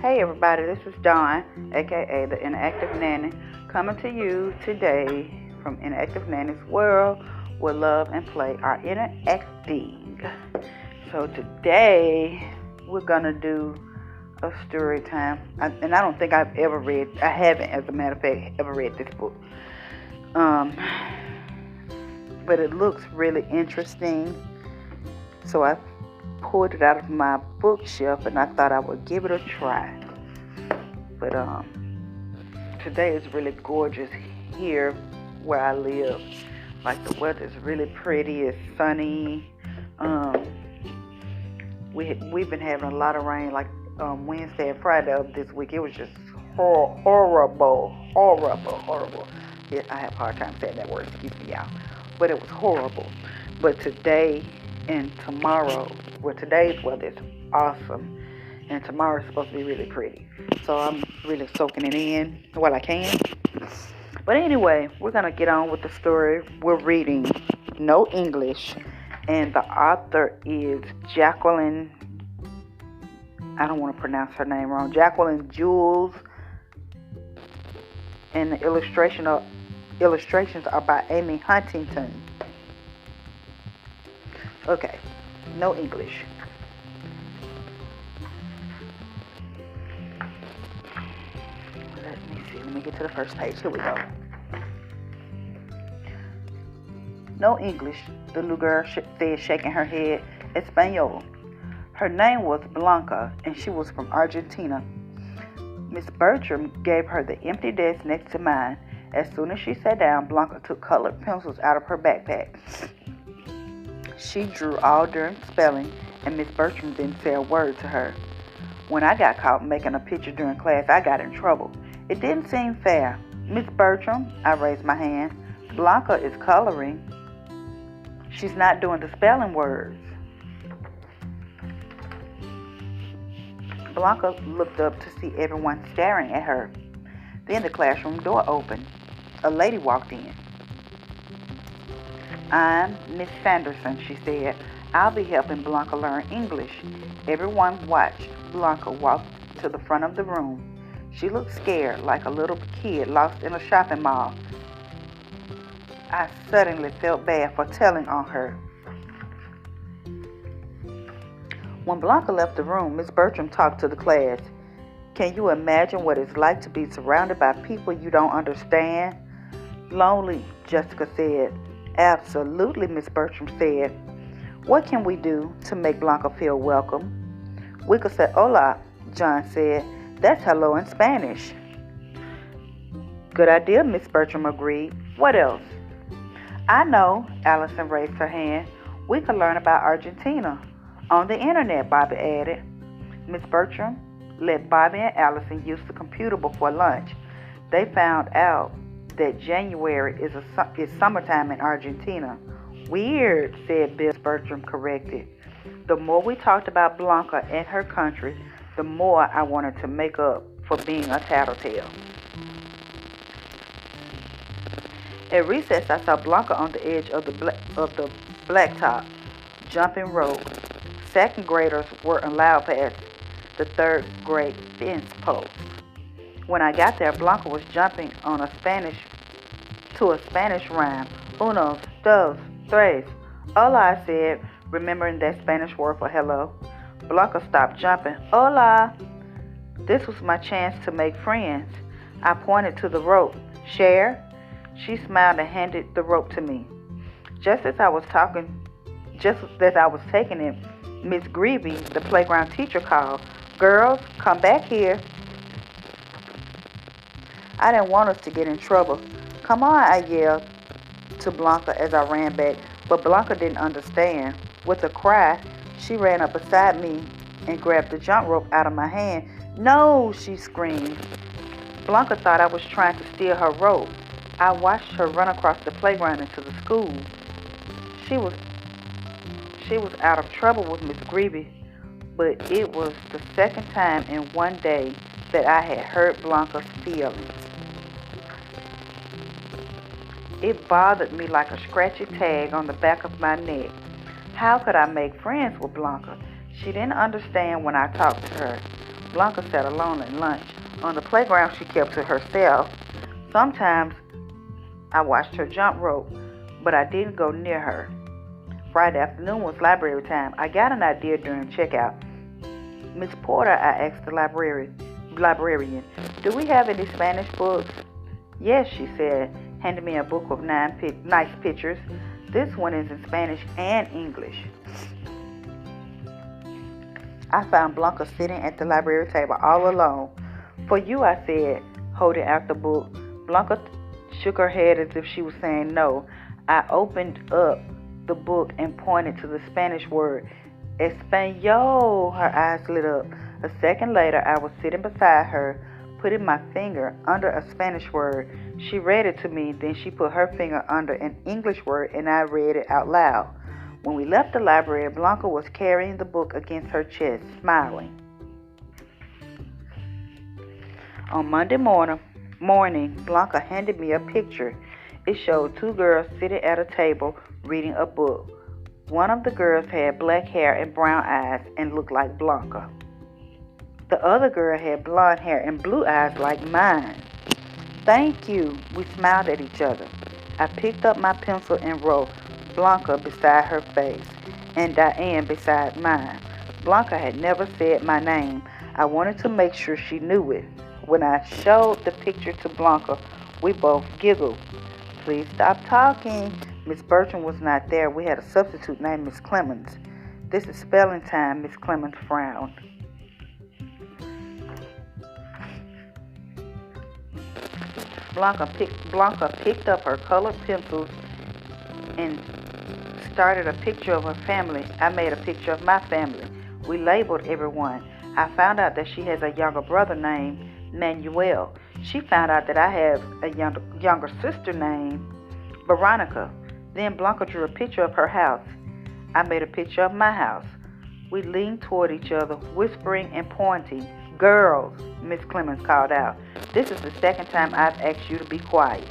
Hey everybody, this is Dawn, aka the Inactive Nanny, coming to you today from Inactive Nanny's World, where love and play are interacting. So today we're gonna do a story time, and I don't think I haven't, as a matter of fact, ever read this book. But it looks really interesting, so I pulled it out of my bookshelf and I thought I would give it a try. But today is really gorgeous here where I live. Like, the weather is really pretty, it's sunny. We've been having a lot of rain, like Wednesday and Friday of this week. It was just horrible. Yeah, I have a hard time saying that word, excuse me, y'all. But it was horrible. But today and tomorrow, today's weather is awesome, and tomorrow is supposed to be really pretty. So I'm really soaking it in while I can. But anyway, we're going to get on with the story. We're reading No English, and the author is Jacqueline. I don't want to pronounce her name wrong. Jacqueline Jules. And the illustrations are by Amy Huntington. Okay, No English. Let me get to the first page. Here we go. No English, the little girl said, shaking her head. Espanol. Her name was Blanca, and she was from Argentina. Miss Bertram gave her the empty desk next to mine. As soon as she sat down, Blanca took colored pencils out of her backpack. She drew all during spelling, and Miss Bertram didn't say a word to her. When I got caught making a picture during class, I got in trouble. It didn't seem fair. Miss Bertram, I raised my hand. Blanca is coloring. She's not doing the spelling words. Blanca looked up to see everyone staring at her. Then the classroom door opened. A lady walked in. I'm Miss Sanderson, she said. I'll be helping Blanca learn English. Everyone watched Blanca walk to the front of the room. She looked scared, like a little kid lost in a shopping mall. I suddenly felt bad for telling on her. When Blanca left the room, Miss Bertram talked to the class. Can you imagine what it's like to be surrounded by people you don't understand? Lonely, Jessica said. Absolutely, Miss Bertram said. What can we do to make Blanca feel welcome? We could say hola, John said. That's hello in Spanish. Good idea, Miss Bertram agreed. What else? I know, Allison raised her hand. We could learn about Argentina. On the internet, Bobby added. Miss Bertram let Bobby and Allison use the computer before lunch. They found out that January is summertime in Argentina. Weird, said Miss Bertram, corrected. The more we talked about Blanca and her country, the more I wanted to make up for being a tattletale. At recess, I saw Blanca on the edge of the blacktop, jumping rope. Second graders weren't allowed past the third grade fence post. When I got there, Blanca was jumping on a Spanish rhyme. Uno, dos, tres. Hola, I said, remembering that Spanish word for hello. Blanca stopped jumping. Hola. This was my chance to make friends. I pointed to the rope. Share? She smiled and handed the rope to me. Just as I was taking it, Miss Greavy, the playground teacher, called. Girls, come back here. I didn't want us to get in trouble. Come on, I yelled to Blanca as I ran back, but Blanca didn't understand. With a cry, she ran up beside me and grabbed the jump rope out of my hand. No, she screamed. Blanca thought I was trying to steal her rope. I watched her run across the playground into the school. She was out of trouble with Miss Greavy, but it was the second time in one day that I had hurt Blanca's feelings. It bothered me like a scratchy tag on the back of my neck. How could I make friends with Blanca? She didn't understand when I talked to her. Blanca sat alone at lunch. On the playground, she kept to herself. Sometimes I watched her jump rope, but I didn't go near her. Friday afternoon was library time. I got an idea during checkout. Miss Porter, I asked the librarian, do we have any Spanish books? Yes, she said, handing me a book with nice pictures. This one is in Spanish and English. I found Blanca sitting at the library table all alone. For you, I said, holding out the book. Blanca shook her head as if she was saying no. I opened up the book and pointed to the Spanish word, Espanol. Her eyes lit up. A second later, I was sitting beside her, putting my finger under a Spanish word. She read it to me, then she put her finger under an English word, and I read it out loud. When we left the library, Blanca was carrying the book against her chest, smiling. On Monday morning, Blanca handed me a picture. It showed two girls sitting at a table reading a book. One of the girls had black hair and brown eyes and looked like Blanca. The other girl had blonde hair and blue eyes like mine. Thank you. We smiled at each other. I picked up my pencil and wrote Blanca beside her face and Diane beside mine. Blanca had never said my name. I wanted to make sure she knew it. When I showed the picture to Blanca, we both giggled. Please stop talking. Miss Bertram was not there. We had a substitute named Miss Clemens. This is spelling time, Miss Clemens frowned. Blanca picked up her colored pencils and started a picture of her family. I made a picture of my family. We labeled everyone. I found out that she has a younger brother named Manuel. She found out that I have a younger sister named Veronica. Then Blanca drew a picture of her house. I made a picture of my house. We leaned toward each other, whispering and pointing. Girls, Miss Clemens called out. This is the second time I've asked you to be quiet.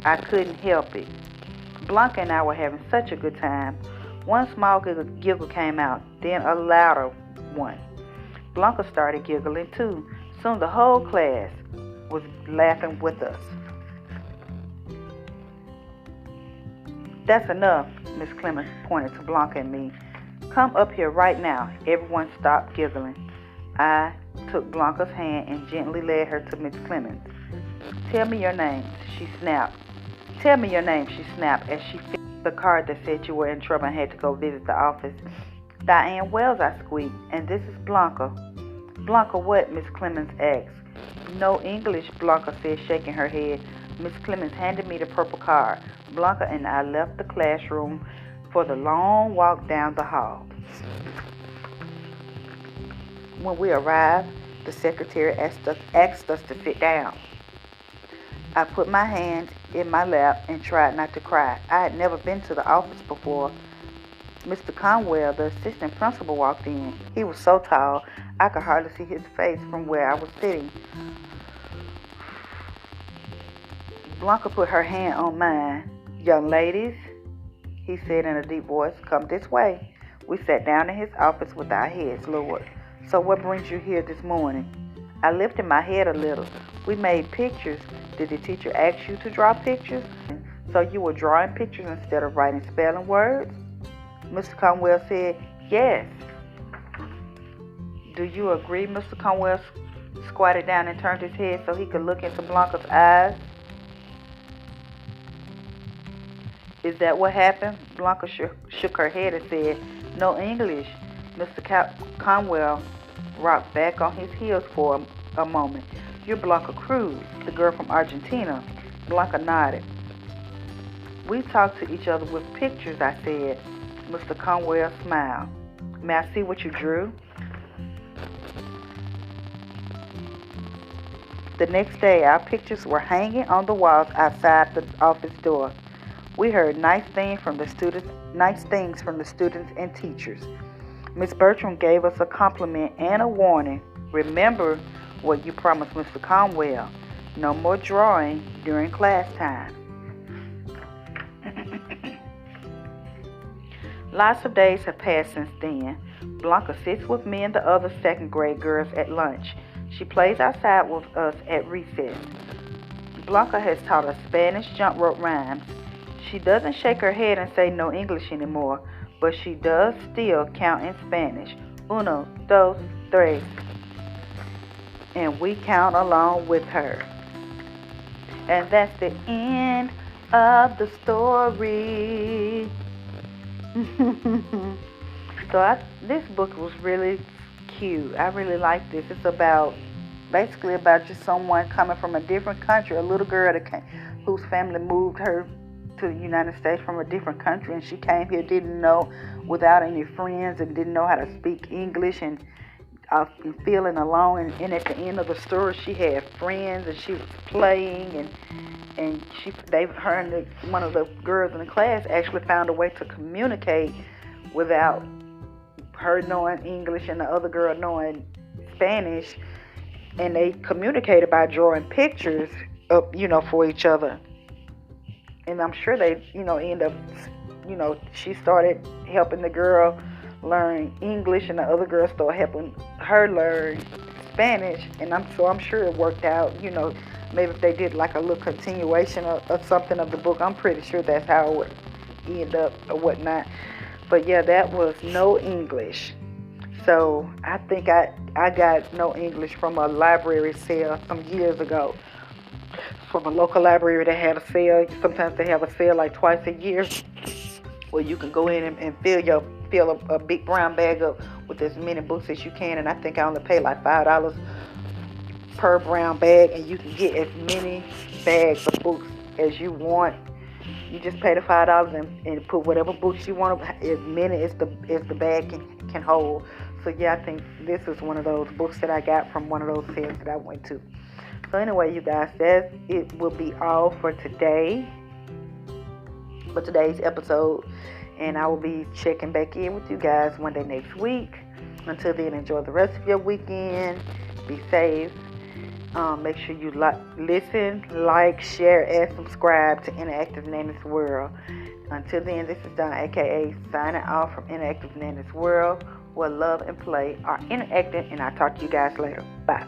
I couldn't help it. Blanca and I were having such a good time. One small giggle came out, then a louder one. Blanca started giggling too. Soon the whole class was laughing with us. That's enough, Miss Clemens pointed to Blanca and me. Come up here right now. Everyone stopped giggling. I took Blanca's hand and gently led her to Miss Clemens. Tell me your name, she snapped. Tell me your name, she snapped as she fixed the card that said you were in trouble and had to go visit the office. Diane Wells, I squeaked, and this is Blanca. Blanca what? Miss Clemens asked. No English, Blanca said, shaking her head. Miss Clemens handed me the purple card. Blanca and I left the classroom for the long walk down the hall. When we arrived, the secretary asked us to sit down. I put my hands in my lap and tried not to cry. I had never been to the office before. Mr. Conwell, the assistant principal, walked in. He was so tall, I could hardly see his face from where I was sitting. Blanca put her hand on mine. Young ladies, he said in a deep voice, come this way. We sat down in his office with our heads lowered. So what brings you here this morning? I lifted my head a little. We made pictures. Did the teacher ask you to draw pictures? So you were drawing pictures instead of writing spelling words? Mr. Conwell said, yes. Do you agree? Mr. Conwell squatted down and turned his head so he could look into Blanca's eyes. Is that what happened? Blanca shook her head and said, no English. Mr. Conwell rocked back on his heels for a moment. You're Blanca Cruz, the girl from Argentina. Blanca nodded. We talked to each other with pictures, I said. Mr. Conwell smiled. May I see what you drew? The next day, our pictures were hanging on the walls outside the office door. We heard nice things from the students and teachers. Miss Bertram gave us a compliment and a warning. Remember what you promised Mr. Conwell. No more drawing during class time. Lots of days have passed since then. Blanca sits with me and the other second grade girls at lunch. She plays outside with us at recess. Blanca has taught us Spanish jump rope rhymes. She doesn't shake her head and say no English anymore, but she does still count in Spanish. Uno, dos, tres. And we count along with her. And that's the end of the story. This book was really cute. I really like this. It's basically about just someone coming from a different country, a little girl whose family moved her to the United States from a different country, and she came here, didn't know, without any friends, and didn't know how to speak English, and feeling alone. And at the end of the story, she had friends, and she was playing, and her and one of the girls in the class actually found a way to communicate without her knowing English and the other girl knowing Spanish, and they communicated by drawing pictures up, for each other. And I'm sure they, end up, she started helping the girl learn English, and the other girl started helping her learn Spanish. And I'm sure it worked out. Maybe if they did like a little continuation of something of the book, I'm pretty sure that's how it would end up or whatnot. But yeah, that was No English. So I think I got No English from a library sale some years ago. From a local library that had a sale. Sometimes they have a sale like twice a year, where you can go in and fill a big brown bag up with as many books as you can. And I think I only pay like $5 per brown bag, and you can get as many bags of books as you want. You just pay the $5 and put whatever books you want, as many as the bag can hold. So yeah, I think this is one of those books that I got from one of those sales that I went to. So anyway, you guys, it will be all for today, for today's episode. And I will be checking back in with you guys one day next week. Until then, enjoy the rest of your weekend. Be safe. Make sure you listen, like, share, and subscribe to Interactive Nana's World. Until then, this is Donna, a.k.a. signing off from Interactive Nana's World, where love and play are interactive. And I'll talk to you guys later. Bye.